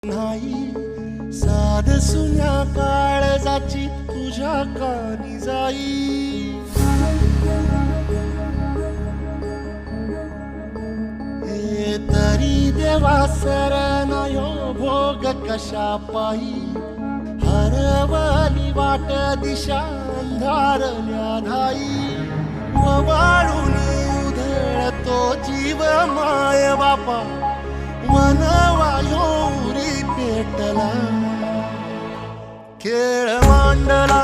नाही साध सुन्या काळजाची तुझ्या कानी जाई। हे तरी देवा सरनायो भोग कशा पायी, हरवली वाट दिशा अंधारल्या धाई। वाळून उधळतो जीव माय बापा, वनवायोरी पेटला खेळ मांडला।